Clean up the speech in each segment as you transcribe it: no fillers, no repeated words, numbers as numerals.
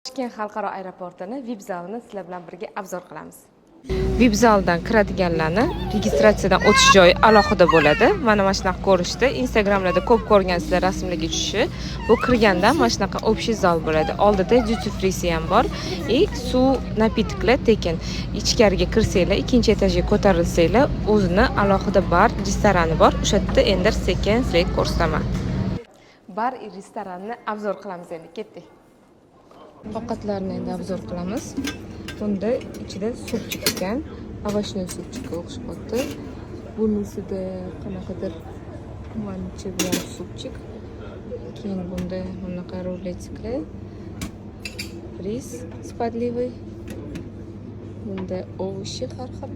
Toshkent xalqaro aeroportini VIP zalini sizlar bilan birga obzor qilamiz. VIP zaldan kiradiganlarni registratsiyadan o'tish joyi alohida bo'ladi. Mana shunaqa ko'rishda Instagramlarda ko'p ko'rgansizlar rasmlarga tushishi. Bu kirganda mana shunaqa общий zal bo'ladi. Oldida duty free ham bor. Suv napitklar tekin. Ichkariga kirsanglar, ikkinchi etajga ko'tarilsanglar, o'zini alohida bar restorani bor. O'sha yerda endi sekin sizlarga ko'rsataman. Bar restoranni obzor qilamiz endi. Ketdik. Ovqatlarni endi obzor qilamiz. Bunda ichida supchik ekan, ovощной supchikka o'xshabdi. Bunisida qanaqadir mancha bilan supchik. Keyin bunda bunaqa ruletsklar, ris spadливый. Bunda ovoshi har xil.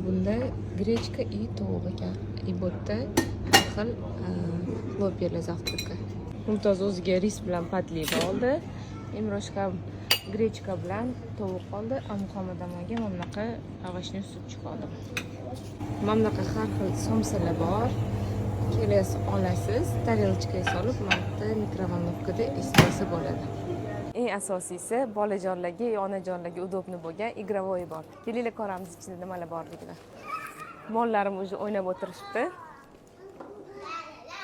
Bunda grechka и tovuq ekan. И bu yerda har xil xlopiyali zavtraka. Mumtoz o'ziga ris bilan podliva oldi. Imrosh ham grechka bilan tovuq oldi. Muhammadamoga mana bunaqa ovощной supchik oldim. Mana bunaqa har xil somsalar bor. Kelasiz olasiz, tarelkaga solib, mana mikrovolnovkada isitsa bo'ladi. Eng asosiysi bolajonlarga, onajonlarga udobni bo'lgan игровой bor. Kelinglar ko'ramiz ichida nimalar borligini. Mollarim o'zi o'ynab o'tirishibdi.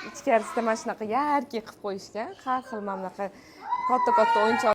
Ichkarisida mana shunaqa yarki qilib qo'yishgan. Har xil mana bunaqa katta o'yinchoq